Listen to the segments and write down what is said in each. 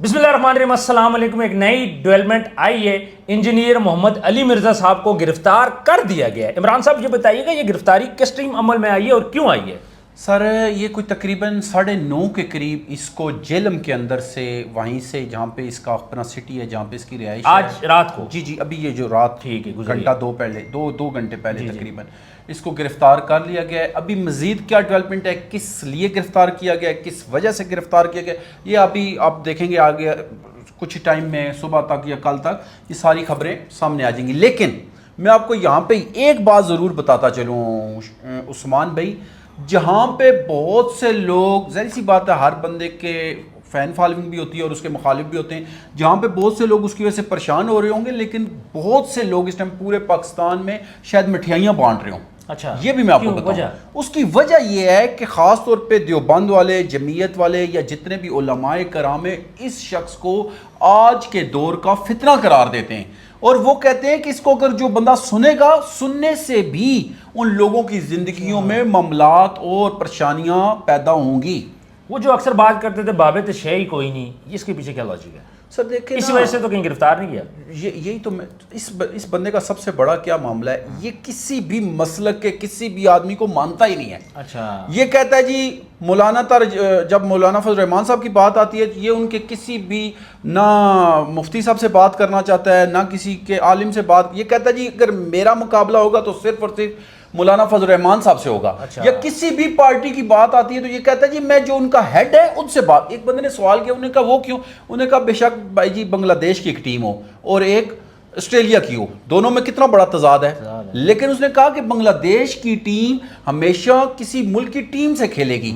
बिस्मिल्लाहिर्रहमानिर्रहीम, अस्सलाम वालेकुम। एक नई डेवलपमेंट आई है, इंजीनियर मोहम्मद अली मिर्ज़ा साहब को गिरफ्तार कर दिया गया है। इमरान साहब ये बताइएगा ये गिरफ्तारी किस टाइम अमल में आई है और क्यों आई है? सर ये कोई तकरीबन 9:30 के करीब इसको जेलम के अंदर से वहीं से जहाँ पे इसका अपना सिटी है, जहाँ पे इसकी रिहाइश आज रात को? जी अभी ये जो रात ठीक है, घंटा दो घंटे पहले तकरीबन इसको गिरफ्तार कर लिया गया है। अभी मजीद क्या डेवलपमेंट है, किस लिए गिरफ्तार किया गया है, किस वजह से गिरफ्तार किया गया, ये अभी आप देखेंगे आगे कुछ टाइम में, सुबह तक या कल तक ये सारी खबरें सामने आ जाएंगी। लेकिन मैं आपको यहाँ पे एक बात ज़रूर बताता चलूँ उस्मान भाई, जहाँ पे बहुत से लोग, ज़ाहिर सी बात है हर बंदे के फ़ैन फॉलोइंग भी होती है और उसके मुखालिफ भी होते हैं, जहाँ पे बहुत से लोग उसकी वजह से परेशान हो रहे होंगे, लेकिन बहुत से लोग इस टाइम पूरे पाकिस्तान में शायद मिठाइयाँ बांट रहे हों। अच्छा, ये भी मैं आपको बताऊं। उसकी वजह यह है कि ख़ास तौर पे देवबंद वाले, जमीयत वाले या जितने भी उलमाए कराम इस शख्स को आज के दौर का फितना करार देते हैं और वो कहते हैं कि इसको अगर जो बंदा सुनेगा, सुनने से भी उन लोगों की ज़िंदगियों में मामलात और परेशानियां पैदा होंगी। वो जो अक्सर बात करते थे बाबे तो शे ही कोई नहीं, इसके पीछे क्या लॉजिक है? सर देखिए, इस वजह से तो कहीं गिरफ्तार नहीं किया। यही तो मैं इस बंदे का सबसे बड़ा क्या मामला है, ये किसी भी मसलक के किसी भी आदमी को मानता ही नहीं है। अच्छा, ये कहता है जी जब मौलाना फजल रहमान साहब की बात आती है, ये उनके किसी भी ना मुफ्ती साहब से बात करना चाहता है, ना किसी के आलिम से बात। ये कहता है जी अगर मेरा मुकाबला होगा तो सिर्फ और सिर्फ मौलाना फजल रहमान साहब से होगा। अच्छा। या किसी भी पार्टी की बात आती है तो ये कहता है जी मैं जो उनका हेड है उनसे बात। एक बंदे ने सवाल किया, उन्होंने कहा वो क्यों? उन्होंने कहा बेशक भाई जी बांग्लादेश की एक टीम हो और एक ऑस्ट्रेलिया की हो, दोनों में कितना बड़ा तजाद है। लेकिन उसने कहा कि बांग्लादेश की टीम हमेशा किसी मुल्क की टीम से खेलेगी,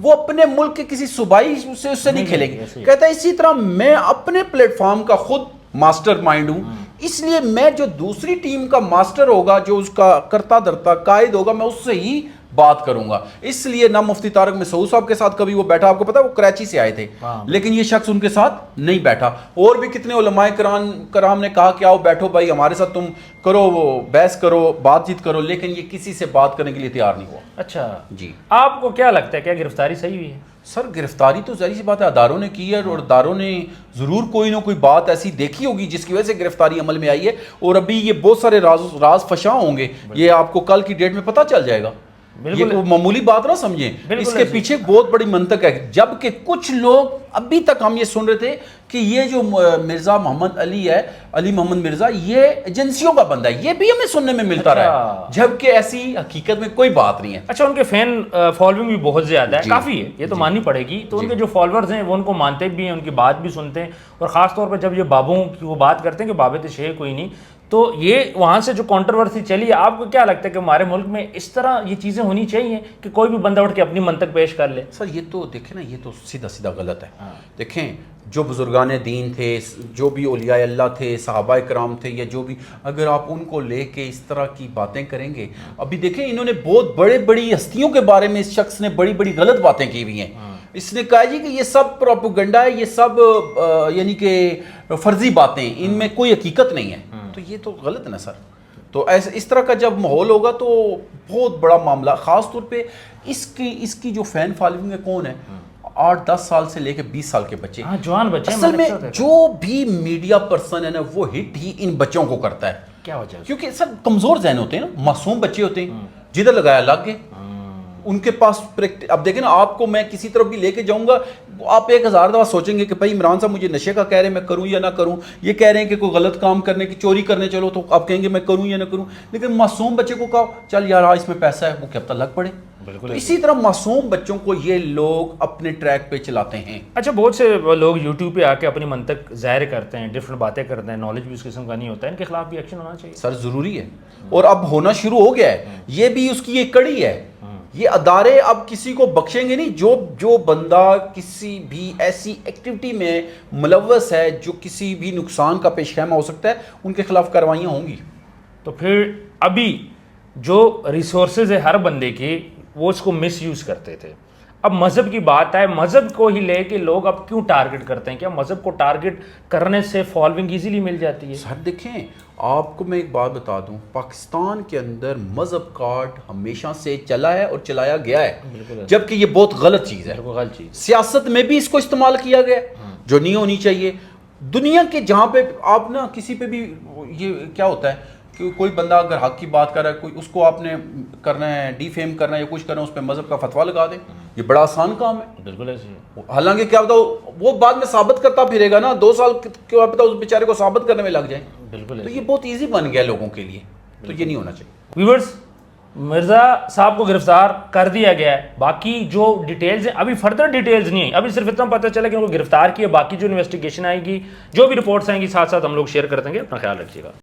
वो अपने मुल्क के किसी सूबाई से उससे नहीं खेलेगी। कहता है इसी तरह मैं अपने प्लेटफॉर्म का खुद मास्टर माइंड हूं, इसलिए मैं जो दूसरी टीम का मास्टर होगा, जो उसका करता धरता कायद होगा, मैं उससे ही बात करूंगा। इसलिए ना मुफ्ती तारक मसूद साहब के साथ कभी वो बैठा, आपको पता है वो कराची से आए थे, लेकिन ये शख्स उनके साथ नहीं बैठा। और भी कितने उलमाए कराम ने कहा कि आओ बैठो भाई हमारे साथ, तुम करो वो बहस करो, बातचीत करो, लेकिन ये किसी से बात करने के लिए तैयार नहीं हुआ। अच्छा जी, आपको क्या लगता है, क्या गिरफ्तारी सही हुई है? सर गिरफ्तारी तो ज़ाहिर सी बात है अदारों ने की है और अदारों ने ज़रूर कोई ना कोई बात ऐसी देखी होगी जिसकी वजह से गिरफ्तारी अमल में आई है। और अभी ये बहुत सारे राज फशा होंगे, ये आपको कल की डेट में पता चल जाएगा। ये कोई मामूली बात ना समझें, इसके पीछे बहुत बड़ी मंतक है। जबकि कुछ लोग अभी तक हम ये सुन रहे थे कि ये जो मिर्ज़ा मोहम्मद अली है, अली मोहम्मद मिर्ज़ा, ये एजेंसियों का बंदा है, ये भी हमें सुनने में मिलता रहा, जबकि ऐसी हकीकत में कोई बात नहीं है। अच्छा, उनके फैन फॉलोइंग भी बहुत ज्यादा है, काफी है, ये तो माननी पड़ेगी। तो उनके जो फॉलोअर्स हैं वो उनको मानते भी हैं, उनकी बात भी सुनते हैं, और खास तौर पर जब ये बाबों की वो बात करते हैं कि बाबे तो शे कोई नहीं, तो ये वहाँ से जो कंट्रोवर्सी चली, आपको क्या लगता है कि हमारे मुल्क में इस तरह ये चीज़ें होनी चाहिए कि कोई भी बंदा उठ के अपनी मंतक पेश कर ले? सर ये तो देखें ना, ये तो सीधा गलत है। देखें जो बुजुर्गान दीन थे, जो भी औलिया अल्लाह थे, सहाबा कराम थे, या जो भी, अगर आप उनको लेके इस तरह की बातें करेंगे, अभी देखें इन्होंने बहुत बड़ी हस्तियों के बारे में इस शख्स ने बड़ी गलत बातें की हुई हैं। इसने कहा जी कि ये सब प्रोपेगेंडा है, ये सब यानी कि फर्जी बातें, इनमें कोई हकीकत नहीं है। तो ये तो गलत है ना सर। तो ऐसे इस तरह का जब माहौल होगा तो बहुत बड़ा मामला, ख़ास तौर पे इसकी जो फ़ैन फॉलोइंग है कौन है, 8-10 साल से लेकर 20 साल के बच्चे, जवान बच्चे। असल में जो भी मीडिया पर्सन है ना, वो हिट ही इन बच्चों को करता है। क्या वजह? क्योंकि सर कमज़ोर जहन होते हैं ना, मासूम बच्चे होते हैं, जिधर लगाया लग गए। उनके पास अब देखें ना, आपको मैं किसी तरफ भी लेके जाऊंगा, आप 1000 दफा सोचेंगे कि भाई इमरान साहब मुझे नशे का कह रहे हैं, मैं करूं या ना करूं, ये कह रहे हैं कि कोई गलत काम करने की, चोरी करने चलो, तो आप कहेंगे मैं करूं या ना करूं। लेकिन मासूम बच्चे को कहा चल यार हाँ इसमें पैसा है, वो क्या पता लग पड़े। तो इसी तरह मासूम बच्चों को ये लोग अपने ट्रैक पे चलाते हैं। अच्छा, बहुत से लोग यूट्यूब पे आके अपनी मंतक ज़ाहिर करते हैं, डिफरेंट बातें करते हैं, नॉलेज भी उस किस्म का नहीं होता है, इनके खिलाफ भी एक्शन होना चाहिए। सर ज़रूरी है, और अब होना शुरू हो गया है, ये भी उसकी एक कड़ी है। ये अदारे अब किसी को बख्शेंगे नहीं, जो बंदा किसी भी ऐसी एक्टिविटी में मुलव्वस है जो किसी भी नुकसान का पेशखैमा हो सकता है, उनके खिलाफ कार्रवाइयाँ होंगी। तो फिर अभी जो रिसोर्सेज है हर बंदे के, वो इसको मिस यूज़ करते थे। अब मज़हब की बात आए, मज़हब को ही लेके लोग अब क्यों टारगेट करते हैं? क्या मज़हब को टारगेट करने से फॉलोइंग इजीली मिल जाती है? सर देखें, आपको मैं एक बात बता दूं, पाकिस्तान के अंदर मज़हब कार्ड हमेशा से चला है और चलाया गया है, जबकि ये बहुत गलत चीज़ है। गलत चीज़, सियासत में भी इसको इस्तेमाल किया गया है। جو نہیں ہونی چاہیے. دنیا کے جہاں پہ آپ نا کسی پہ بھی یہ کیا ہوتا ہے کہ کوئی بندہ اگر حق کی بات کر رہا ہے, کوئی اس کو آپ نے کرنا ہے ڈی فیم کرنا ہے یا کچھ کرنا ہے, اس پہ مذہب کا فتویٰ لگا دیں, یہ بڑا آسان کام ہے. بالکل ایسے ہی. حالانکہ کیا بتاؤ وہ بعد میں ثابت کرتا پھرے گا نا, 2 سال کے بعد اس بیچارے کو ثابت کرنے میں لگ جائیں. بالکل تو یہ بہت ایزی بن گیا لوگوں کے لیے, تو یہ نہیں ہونا چاہیے. ویورز, مرزا صاحب کو گرفتار کر دیا گیا ہے. باقی جو ڈیٹیلز ہیں ابھی فردر ڈیٹیلز نہیں ہیں, ابھی صرف اتنا پتہ چلا کہ ان کو گرفتار کیا. باقی جو انویسٹیگیشن آئے گی, جو بھی رپورٹس آئیں گی, ساتھ ساتھ ہم لوگ شیئر کر دیں گے. اپنا خیال رکھیے گا.